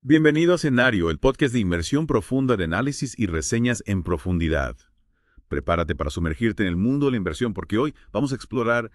Bienvenido a Escenario, el podcast de inmersión profunda de análisis y reseñas en profundidad. Prepárate para sumergirte en el mundo de la inversión porque hoy vamos a explorar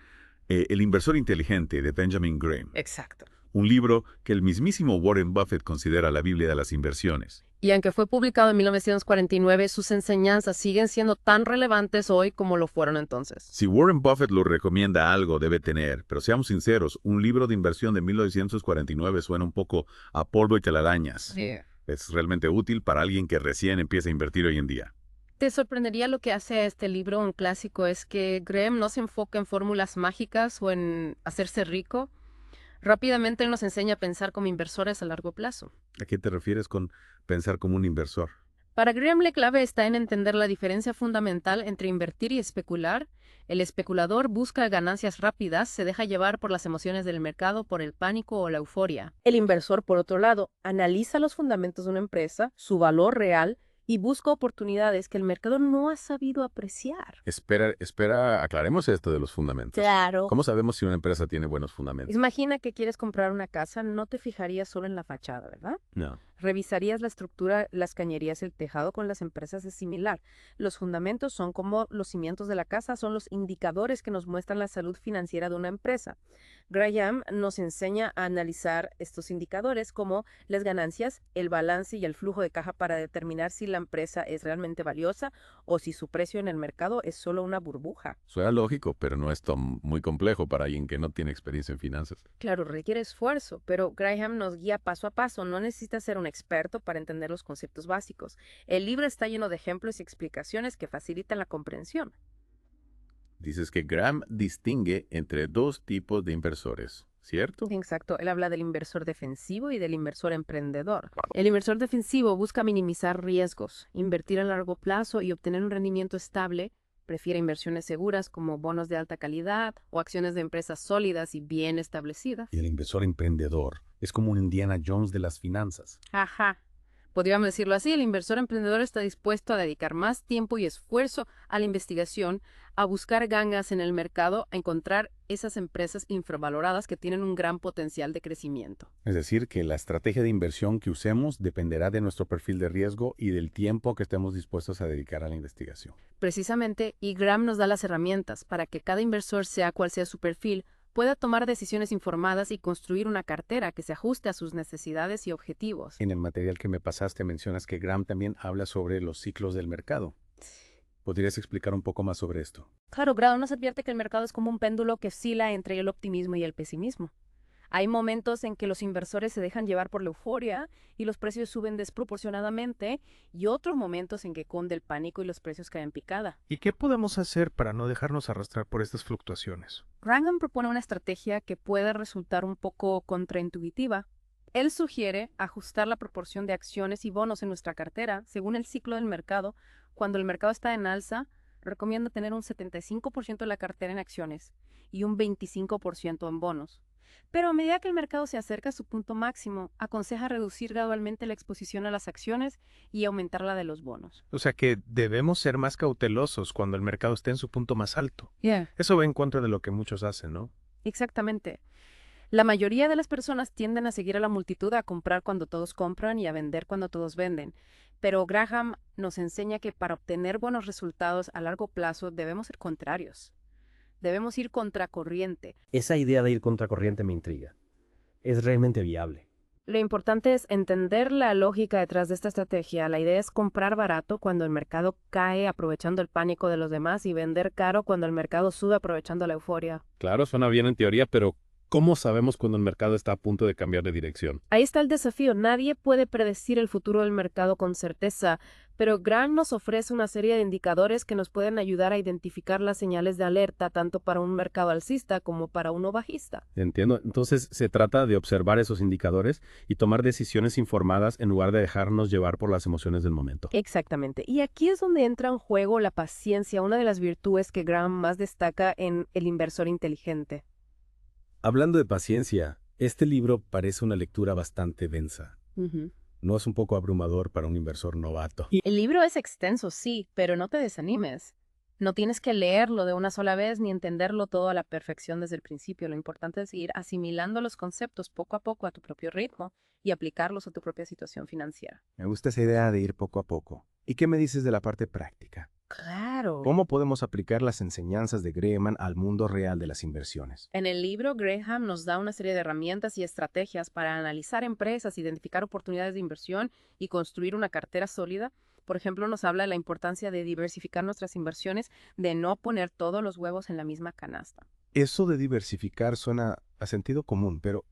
El inversor inteligente de Benjamin Graham, Exacto. un libro que el mismísimo Warren Buffett considera la Biblia de las inversiones. Y aunque fue publicado en 1949, sus enseñanzas siguen siendo tan relevantes hoy como lo fueron entonces. Si Warren Buffett lo recomienda, algo debe tener, pero seamos sinceros, un libro de inversión de 1949 suena un poco a polvo y telarañas. Sí. Es realmente útil para alguien que recién empieza a invertir hoy en día. Te sorprendería lo que hace a este libro un clásico, es que Graham no se enfoca en fórmulas mágicas o en hacerse rico. Rápidamente él nos enseña a pensar como inversores a largo plazo. ¿A qué te refieres con pensar como un inversor? Para Graham la clave está en entender la diferencia fundamental entre invertir y especular. El especulador busca ganancias rápidas, se deja llevar por las emociones del mercado, por el pánico o la euforia. El inversor, por otro lado, analiza los fundamentos de una empresa, su valor real, y busca oportunidades que el mercado no ha sabido apreciar. Espera, aclaremos esto de los fundamentos. Claro. ¿Cómo sabemos si una empresa tiene buenos fundamentos? Imagina que quieres comprar una casa, no te fijarías solo en la fachada, ¿verdad? No. Revisarías la estructura, las cañerías, el tejado. Con las empresas es similar. Los fundamentos son como los cimientos de la casa, son los indicadores que nos muestran la salud financiera de una empresa. Graham nos enseña a analizar estos indicadores como las ganancias, el balance y el flujo de caja para determinar si la empresa es realmente valiosa o si su precio en el mercado es solo una burbuja. Suena lógico, pero no es muy complejo para alguien que no tiene experiencia en finanzas. Claro, requiere esfuerzo, pero Graham nos guía paso a paso. No necesita ser un experto para entender los conceptos básicos. El libro está lleno de ejemplos y explicaciones que facilitan la comprensión. Dices que Graham distingue entre dos tipos de inversores, ¿cierto? Exacto, él habla del inversor defensivo y del inversor emprendedor. El inversor defensivo busca minimizar riesgos, invertir a largo plazo y obtener un rendimiento estable. Prefiere inversiones seguras como bonos de alta calidad o acciones de empresas sólidas y bien establecidas. Y el inversor emprendedor es como un Indiana Jones de las finanzas. Ajá. Podríamos decirlo así, el inversor emprendedor está dispuesto a dedicar más tiempo y esfuerzo a la investigación, a buscar gangas en el mercado, a encontrar esas empresas infravaloradas que tienen un gran potencial de crecimiento. Es decir, que la estrategia de inversión que usemos dependerá de nuestro perfil de riesgo y del tiempo que estemos dispuestos a dedicar a la investigación. Precisamente, y Graham nos da las herramientas para que cada inversor, sea cual sea su perfil, pueda tomar decisiones informadas y construir una cartera que se ajuste a sus necesidades y objetivos. En el material que me pasaste mencionas que Graham también habla sobre los ciclos del mercado. ¿Podrías explicar un poco más sobre esto? Claro, Graham nos advierte que el mercado es como un péndulo que oscila entre el optimismo y el pesimismo. Hay momentos en que los inversores se dejan llevar por la euforia y los precios suben desproporcionadamente, y otros momentos en que cunde el pánico y los precios caen en picada. ¿Y qué podemos hacer para no dejarnos arrastrar por estas fluctuaciones? Graham propone una estrategia que puede resultar un poco contraintuitiva. Él sugiere ajustar la proporción de acciones y bonos en nuestra cartera según el ciclo del mercado. Cuando el mercado está en alza, recomienda tener un 75% de la cartera en acciones y un 25% en bonos. Pero a medida que el mercado se acerca a su punto máximo, aconseja reducir gradualmente la exposición a las acciones y aumentar la de los bonos. O sea que debemos ser más cautelosos cuando el mercado esté en su punto más alto. Yeah. Eso va en contra de lo que muchos hacen, ¿no? Exactamente. La mayoría de las personas tienden a seguir a la multitud, a comprar cuando todos compran y a vender cuando todos venden. Pero Graham nos enseña que para obtener buenos resultados a largo plazo debemos ser contrarios. Debemos ir contracorriente. Esa idea de ir contracorriente me intriga. ¿Es realmente viable? Lo importante es entender la lógica detrás de esta estrategia. La idea es comprar barato cuando el mercado cae aprovechando el pánico de los demás y vender caro cuando el mercado sube aprovechando la euforia. Claro, suena bien en teoría, pero ¿cómo sabemos cuando el mercado está a punto de cambiar de dirección? Ahí está el desafío. Nadie puede predecir el futuro del mercado con certeza, pero Graham nos ofrece una serie de indicadores que nos pueden ayudar a identificar las señales de alerta tanto para un mercado alcista como para uno bajista. Entiendo. Entonces se trata de observar esos indicadores y tomar decisiones informadas en lugar de dejarnos llevar por las emociones del momento. Exactamente. Y aquí es donde entra en juego la paciencia, una de las virtudes que Graham más destaca en El inversor inteligente. Hablando de paciencia, este libro parece una lectura bastante densa. ¿No es un poco abrumador para un inversor novato? El libro es extenso, sí, pero no te desanimes. No tienes que leerlo de una sola vez ni entenderlo todo a la perfección desde el principio. Lo importante es ir asimilando los conceptos poco a poco a tu propio ritmo y aplicarlos a tu propia situación financiera. Me gusta esa idea de ir poco a poco. ¿Y qué me dices de la parte práctica? Claro. ¿Cómo podemos aplicar las enseñanzas de Graham al mundo real de las inversiones? En el libro, Graham nos da una serie de herramientas y estrategias para analizar empresas, identificar oportunidades de inversión y construir una cartera sólida. Por ejemplo, nos habla de la importancia de diversificar nuestras inversiones, de no poner todos los huevos en la misma canasta. Eso de diversificar suena a sentido común, pero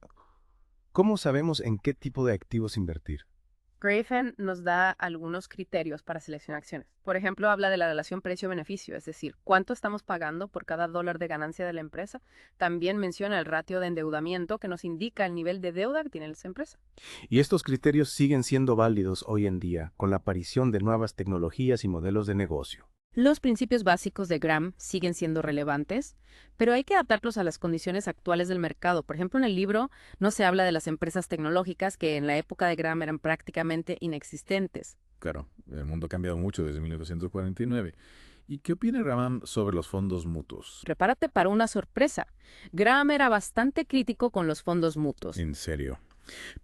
¿cómo sabemos en qué tipo de activos invertir? Graham nos da algunos criterios para seleccionar acciones. Por ejemplo, habla de la relación precio-beneficio, es decir, cuánto estamos pagando por cada dólar de ganancia de la empresa. También menciona el ratio de endeudamiento, que nos indica el nivel de deuda que tiene esa empresa. Y estos criterios siguen siendo válidos hoy en día con la aparición de nuevas tecnologías y modelos de negocio. Los principios básicos de Graham siguen siendo relevantes, pero hay que adaptarlos a las condiciones actuales del mercado. Por ejemplo, en el libro no se habla de las empresas tecnológicas que en la época de Graham eran prácticamente inexistentes. Claro, el mundo ha cambiado mucho desde 1949. ¿Y qué opina Graham sobre los fondos mutuos? Prepárate para una sorpresa. Graham era bastante crítico con los fondos mutuos. En serio.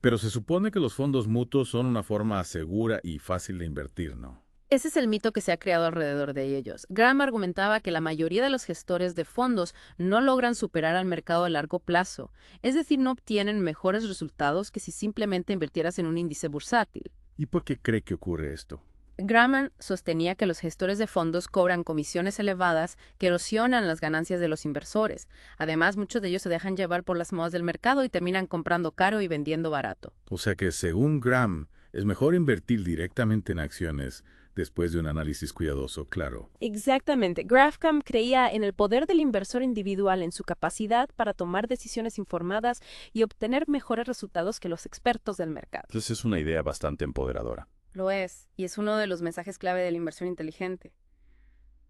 Pero se supone que los fondos mutuos son una forma segura y fácil de invertir, ¿no? Ese es el mito que se ha creado alrededor de ellos. Graham argumentaba que la mayoría de los gestores de fondos no logran superar al mercado a largo plazo, es decir, no obtienen mejores resultados que si simplemente invirtieras en un índice bursátil. ¿Y por qué cree que ocurre esto? Graham sostenía que los gestores de fondos cobran comisiones elevadas que erosionan las ganancias de los inversores. Además, muchos de ellos se dejan llevar por las modas del mercado y terminan comprando caro y vendiendo barato. O sea que, según Graham, es mejor invertir directamente en acciones después de un análisis cuidadoso, claro. Exactamente. Graham creía en el poder del inversor individual, en su capacidad para tomar decisiones informadas y obtener mejores resultados que los expertos del mercado. Entonces es una idea bastante empoderadora. Lo es, y es uno de los mensajes clave de la inversión inteligente.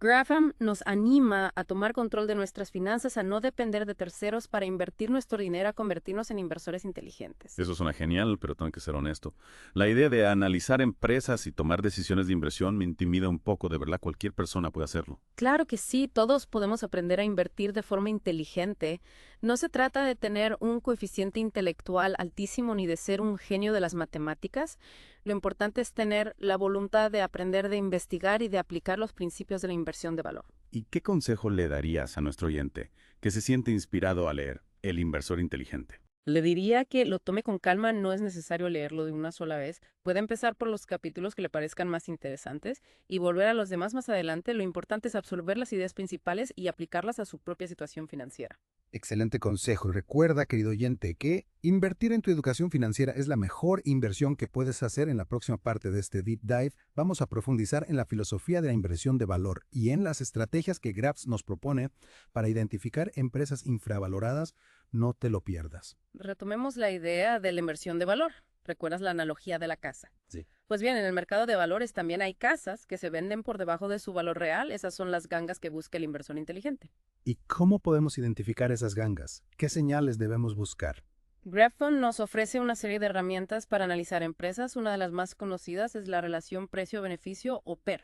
Graham nos anima a tomar control de nuestras finanzas, a no depender de terceros para invertir nuestro dinero, a convertirnos en inversores inteligentes. Eso suena genial, pero tengo que ser honesto. La idea de analizar empresas y tomar decisiones de inversión me intimida un poco, de verdad, cualquier persona puede hacerlo. Claro que sí, todos podemos aprender a invertir de forma inteligente. No se trata de tener un coeficiente intelectual altísimo ni de ser un genio de las matemáticas. Lo importante es tener la voluntad de aprender, de investigar y de aplicar los principios de la inversión de valor. ¿Y qué consejo le darías a nuestro oyente que se siente inspirado a leer El inversor inteligente? Le diría que lo tome con calma, no es necesario leerlo de una sola vez. Puede empezar por los capítulos que le parezcan más interesantes y volver a los demás más adelante. Lo importante es absorber las ideas principales y aplicarlas a su propia situación financiera. Excelente consejo. Y recuerda, querido oyente, que invertir en tu educación financiera es la mejor inversión que puedes hacer. En la próxima parte de este Deep Dive vamos a profundizar en la filosofía de la inversión de valor y en las estrategias que Graham nos propone para identificar empresas infravaloradas. No te lo pierdas. Retomemos la idea de la inversión de valor. ¿Recuerdas la analogía de la casa? Sí. Pues bien, en el mercado de valores también hay casas que se venden por debajo de su valor real. Esas son las gangas que busca el inversor inteligente. ¿Y cómo podemos identificar esas gangas? ¿Qué señales debemos buscar? Graham nos ofrece una serie de herramientas para analizar empresas. Una de las más conocidas es la relación precio-beneficio o PER.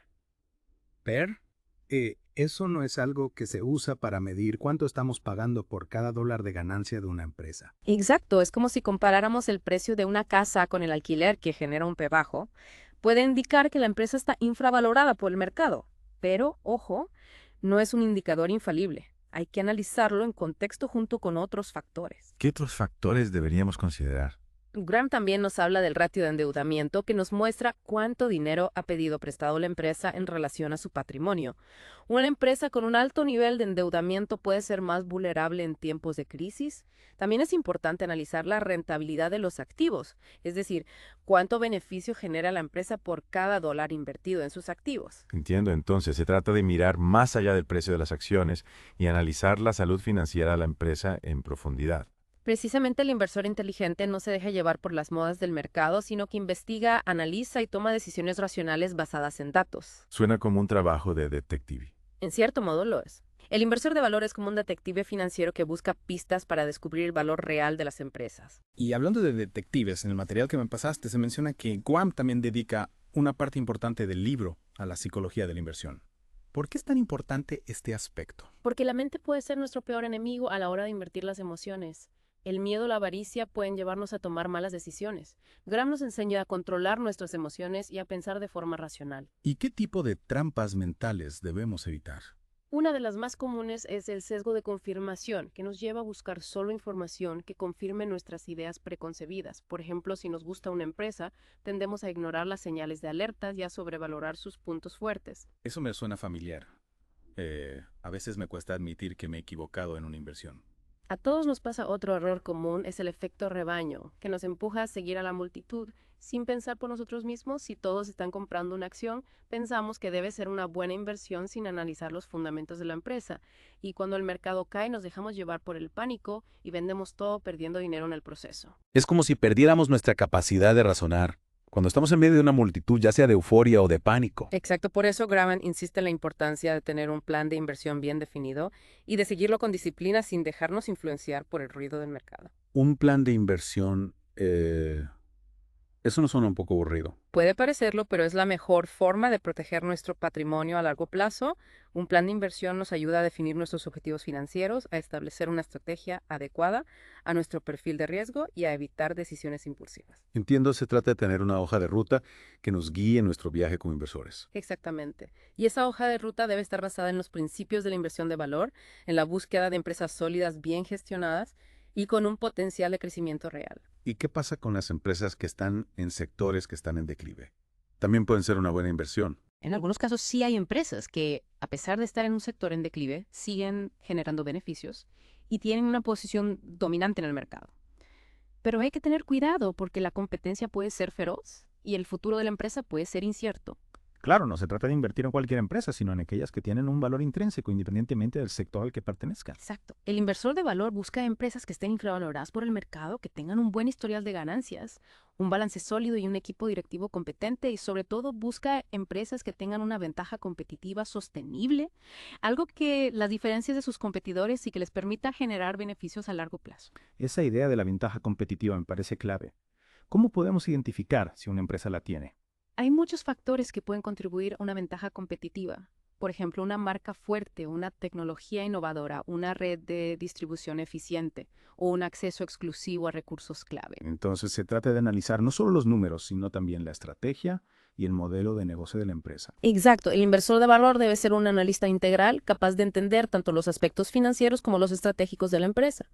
¿PER? Eso no es algo que se usa para medir cuánto estamos pagando por cada dólar de ganancia de una empresa. Exacto, es como si comparáramos el precio de una casa con el alquiler que genera un P bajo. Puede indicar que la empresa está infravalorada por el mercado, pero, ojo, no es un indicador infalible. Hay que analizarlo en contexto junto con otros factores. ¿Qué otros factores deberíamos considerar? Graham también nos habla del ratio de endeudamiento, que nos muestra cuánto dinero ha pedido prestado la empresa en relación a su patrimonio. Una empresa con un alto nivel de endeudamiento puede ser más vulnerable en tiempos de crisis. También es importante analizar la rentabilidad de los activos, es decir, cuánto beneficio genera la empresa por cada dólar invertido en sus activos. Entiendo, entonces, se trata de mirar más allá del precio de las acciones y analizar la salud financiera de la empresa en profundidad. Precisamente el inversor inteligente no se deja llevar por las modas del mercado, sino que investiga, analiza y toma decisiones racionales basadas en datos. Suena como un trabajo de detective. En cierto modo lo es. El inversor de valor es como un detective financiero que busca pistas para descubrir el valor real de las empresas. Y hablando de detectives, en el material que me pasaste se menciona que Graham también dedica una parte importante del libro a la psicología de la inversión. ¿Por qué es tan importante este aspecto? Porque la mente puede ser nuestro peor enemigo a la hora de invertir las emociones. El miedo o la avaricia pueden llevarnos a tomar malas decisiones. Graham nos enseña a controlar nuestras emociones y a pensar de forma racional. ¿Y qué tipo de trampas mentales debemos evitar? Una de las más comunes es el sesgo de confirmación, que nos lleva a buscar solo información que confirme nuestras ideas preconcebidas. Por ejemplo, si nos gusta una empresa, tendemos a ignorar las señales de alerta y a sobrevalorar sus puntos fuertes. Eso me suena familiar. A veces me cuesta admitir que me he equivocado en una inversión. A todos nos pasa otro error común, es el efecto rebaño, que nos empuja a seguir a la multitud. Sin pensar por nosotros mismos, si todos están comprando una acción, pensamos que debe ser una buena inversión sin analizar los fundamentos de la empresa. Y cuando el mercado cae, nos dejamos llevar por el pánico y vendemos todo perdiendo dinero en el proceso. Es como si perdiéramos nuestra capacidad de razonar cuando estamos en medio de una multitud, ya sea de euforia o de pánico. Exacto, por eso Graham insiste en la importancia de tener un plan de inversión bien definido y de seguirlo con disciplina sin dejarnos influenciar por el ruido del mercado. Un plan de inversión, eso nos suena un poco aburrido. Puede parecerlo, pero es la mejor forma de proteger nuestro patrimonio a largo plazo. Un plan de inversión nos ayuda a definir nuestros objetivos financieros, a establecer una estrategia adecuada a nuestro perfil de riesgo y a evitar decisiones impulsivas. Entiendo, se trata de tener una hoja de ruta que nos guíe en nuestro viaje como inversores. Exactamente. Y esa hoja de ruta debe estar basada en los principios de la inversión de valor, en la búsqueda de empresas sólidas bien gestionadas y con un potencial de crecimiento real. ¿Y qué pasa con las empresas que están en sectores que están en declive? También pueden ser una buena inversión. En algunos casos sí hay empresas que, a pesar de estar en un sector en declive, siguen generando beneficios y tienen una posición dominante en el mercado. Pero hay que tener cuidado porque la competencia puede ser feroz y el futuro de la empresa puede ser incierto. Claro, no se trata de invertir en cualquier empresa, sino en aquellas que tienen un valor intrínseco independientemente del sector al que pertenezcan. Exacto. El inversor de valor busca empresas que estén infravaloradas por el mercado, que tengan un buen historial de ganancias, un balance sólido y un equipo directivo competente y sobre todo busca empresas que tengan una ventaja competitiva sostenible, algo que las diferencie de sus competidores y que les permita generar beneficios a largo plazo. Esa idea de la ventaja competitiva me parece clave. ¿Cómo podemos identificar si una empresa la tiene? Hay muchos factores que pueden contribuir a una ventaja competitiva. Por ejemplo, una marca fuerte, una tecnología innovadora, una red de distribución eficiente o un acceso exclusivo a recursos clave. Entonces se trata de analizar no solo los números, sino también la estrategia y el modelo de negocio de la empresa. Exacto. El inversor de valor debe ser un analista integral, capaz de entender tanto los aspectos financieros como los estratégicos de la empresa.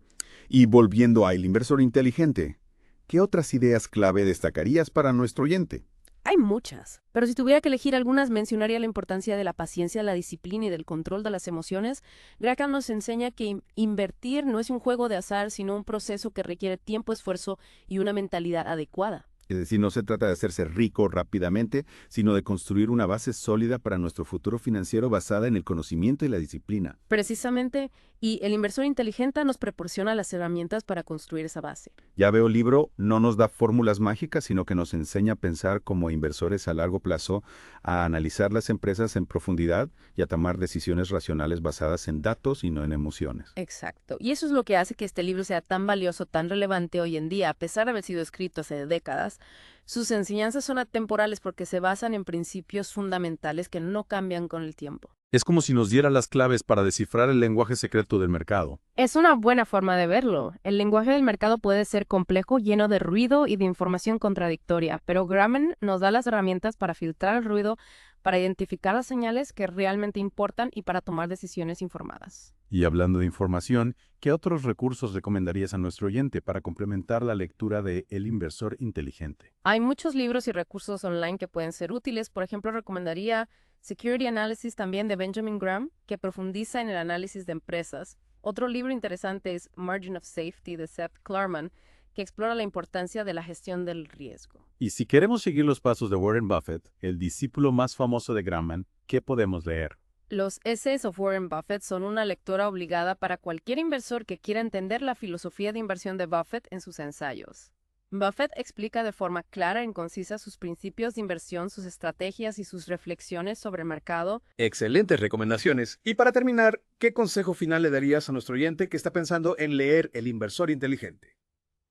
Y volviendo al inversor inteligente, ¿qué otras ideas clave destacarías para nuestro oyente? Hay muchas, pero si tuviera que elegir algunas, mencionaría la importancia de la paciencia, la disciplina y del control de las emociones. Graham nos enseña que invertir no es un juego de azar, sino un proceso que requiere tiempo, esfuerzo y una mentalidad adecuada. Es decir, no se trata de hacerse rico rápidamente, sino de construir una base sólida para nuestro futuro financiero basada en el conocimiento y la disciplina. Precisamente, y el inversor inteligente nos proporciona las herramientas para construir esa base. Ya veo, el libro no nos da fórmulas mágicas, sino que nos enseña a pensar como inversores a largo plazo, a analizar las empresas en profundidad y a tomar decisiones racionales basadas en datos y no en emociones. Exacto. Y eso es lo que hace que este libro sea tan valioso, tan relevante hoy en día, a pesar de haber sido escrito hace décadas. Sus enseñanzas son atemporales porque se basan en principios fundamentales que no cambian con el tiempo. Es como si nos diera las claves para descifrar el lenguaje secreto del mercado. Es una buena forma de verlo. El lenguaje del mercado puede ser complejo, lleno de ruido y de información contradictoria, pero Graham nos da las herramientas para filtrar el ruido, para identificar las señales que realmente importan y para tomar decisiones informadas. Y hablando de información, ¿qué otros recursos recomendarías a nuestro oyente para complementar la lectura de El inversor inteligente? Hay muchos libros y recursos online que pueden ser útiles. Por ejemplo, recomendaría Security Analysis también de Benjamin Graham, que profundiza en el análisis de empresas. Otro libro interesante es Margin of Safety de Seth Klarman, que explora la importancia de la gestión del riesgo. Y si queremos seguir los pasos de Warren Buffett, el discípulo más famoso de Graham, ¿qué podemos leer? Los Essays of Warren Buffett son una lectura obligada para cualquier inversor que quiera entender la filosofía de inversión de Buffett en sus ensayos. Buffett explica de forma clara y concisa sus principios de inversión, sus estrategias y sus reflexiones sobre el mercado. Excelentes recomendaciones. Y para terminar, ¿qué consejo final le darías a nuestro oyente que está pensando en leer El inversor inteligente?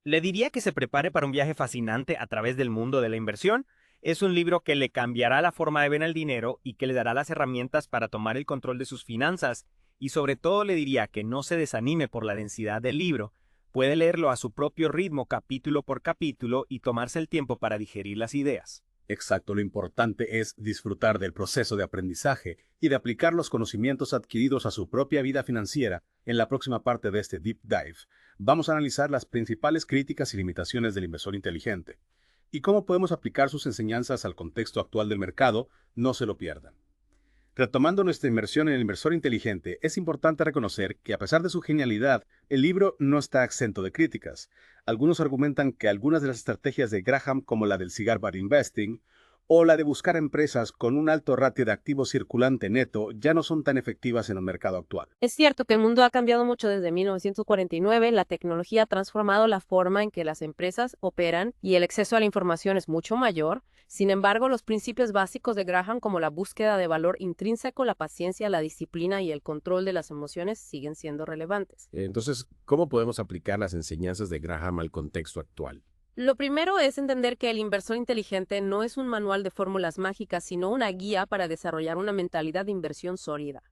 Le diría que se prepare para un viaje fascinante a través del mundo de la inversión Es un libro que le cambiará la forma de ver el dinero y que le dará las herramientas para tomar el control de sus finanzas. Y sobre todo le diría que no se desanime por la densidad del libro. Puede leerlo a su propio ritmo, capítulo por capítulo, y tomarse el tiempo para digerir las ideas. Exacto, lo importante es disfrutar del proceso de aprendizaje y de aplicar los conocimientos adquiridos a su propia vida financiera. En la próxima parte de este Deep Dive, vamos a analizar las principales críticas y limitaciones del inversor inteligente y cómo podemos aplicar sus enseñanzas al contexto actual del mercado. No se lo pierdan. Retomando nuestra inmersión en el inversor inteligente, es importante reconocer que a pesar de su genialidad, el libro no está exento de críticas. Algunos argumentan que algunas de las estrategias de Graham, como la del cigar bar investing, o la de buscar empresas con un alto ratio de activo circulante neto, ya no son tan efectivas en el mercado actual. Es cierto que el mundo ha cambiado mucho desde 1949, la tecnología ha transformado la forma en que las empresas operan y el acceso a la información es mucho mayor. Sin embargo, los principios básicos de Graham, como la búsqueda de valor intrínseco, la paciencia, la disciplina y el control de las emociones, siguen siendo relevantes. Entonces, ¿cómo podemos aplicar las enseñanzas de Graham al contexto actual? Lo primero es entender que el inversor inteligente no es un manual de fórmulas mágicas, sino una guía para desarrollar una mentalidad de inversión sólida.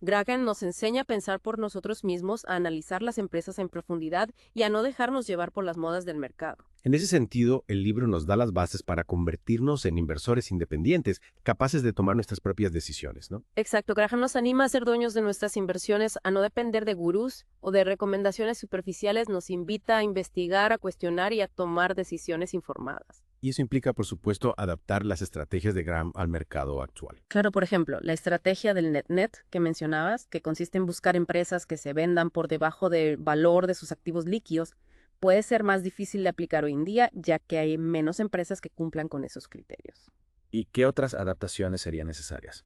Graham nos enseña a pensar por nosotros mismos, a analizar las empresas en profundidad y a no dejarnos llevar por las modas del mercado. En ese sentido, el libro nos da las bases para convertirnos en inversores independientes, capaces de tomar nuestras propias decisiones, ¿no? Exacto, Graham nos anima a ser dueños de nuestras inversiones, a no depender de gurús o de recomendaciones superficiales, nos invita a investigar, a cuestionar y a tomar decisiones informadas. Y eso implica, por supuesto, adaptar las estrategias de Graham al mercado actual. Claro, por ejemplo, la estrategia del net-net que mencionabas, que consiste en buscar empresas que se vendan por debajo del valor de sus activos líquidos, puede ser más difícil de aplicar hoy en día, ya que hay menos empresas que cumplan con esos criterios. ¿Y qué otras adaptaciones serían necesarias?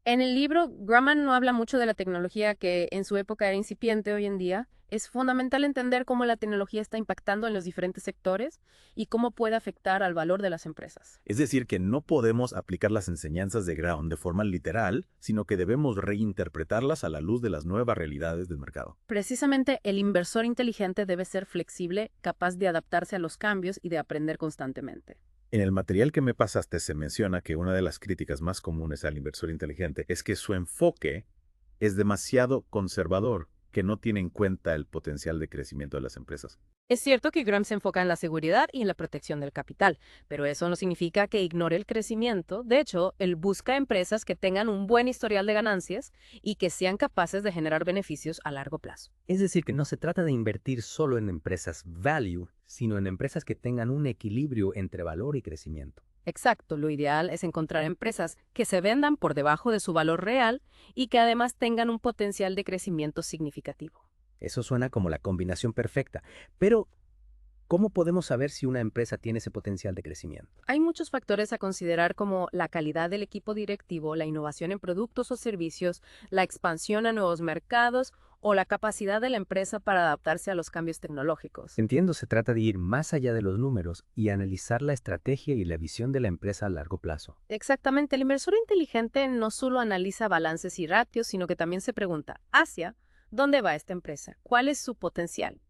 En el libro, Graham no habla mucho de la tecnología que en su época era incipiente hoy en día. Es fundamental entender cómo la tecnología está impactando en los diferentes sectores y cómo puede afectar al valor de las empresas. Es decir, que no podemos aplicar las enseñanzas de Graham de forma literal, sino que debemos reinterpretarlas a la luz de las nuevas realidades del mercado. Precisamente, el inversor inteligente debe ser flexible, capaz de adaptarse a los cambios y de aprender constantemente. En el material que me pasaste se menciona que una de las críticas más comunes al inversor inteligente es que su enfoque es demasiado conservador, que no tiene en cuenta el potencial de crecimiento de las empresas. Es cierto que Graham se enfoca en la seguridad y en la protección del capital, pero eso no significa que ignore el crecimiento. De hecho, él busca empresas que tengan un buen historial de ganancias y que sean capaces de generar beneficios a largo plazo. Es decir, que no se trata de invertir solo en empresas value, sino en empresas que tengan un equilibrio entre valor y crecimiento. Exacto, lo ideal es encontrar empresas que se vendan por debajo de su valor real y que además tengan un potencial de crecimiento significativo. Eso suena como la combinación perfecta, pero ¿cómo podemos saber si una empresa tiene ese potencial de crecimiento? Hay muchos factores a considerar como la calidad del equipo directivo, la innovación en productos o servicios, la expansión a nuevos mercados o la capacidad de la empresa para adaptarse a los cambios tecnológicos. Entiendo, se trata de ir más allá de los números y analizar la estrategia y la visión de la empresa a largo plazo. Exactamente, el inversor inteligente no solo analiza balances y ratios, sino que también se pregunta, ¿hacia dónde va esta empresa? ¿Cuál es su potencial?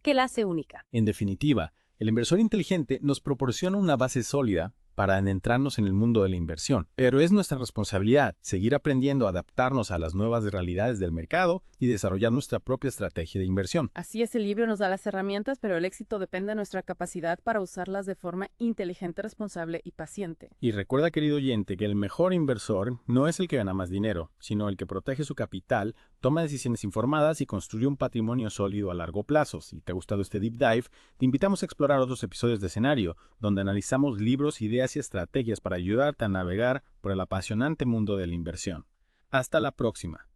¿Qué la hace única? En definitiva, el inversor inteligente nos proporciona una base sólida para adentrarnos en el mundo de la inversión, pero es nuestra responsabilidad seguir aprendiendo a adaptarnos a las nuevas realidades del mercado y desarrollar nuestra propia estrategia de inversión. Así es, el libro nos da las herramientas, pero el éxito depende de nuestra capacidad para usarlas de forma inteligente, responsable y paciente. Y recuerda, querido oyente, que el mejor inversor no es el que gana más dinero, sino el que protege su capital, toma decisiones informadas y construye un patrimonio sólido a largo plazo. Si te ha gustado este Deep Dive, te invitamos a explorar otros episodios de Escenario, donde analizamos libros, ideas y estrategias para ayudarte a navegar por el apasionante mundo de la inversión. Hasta la próxima.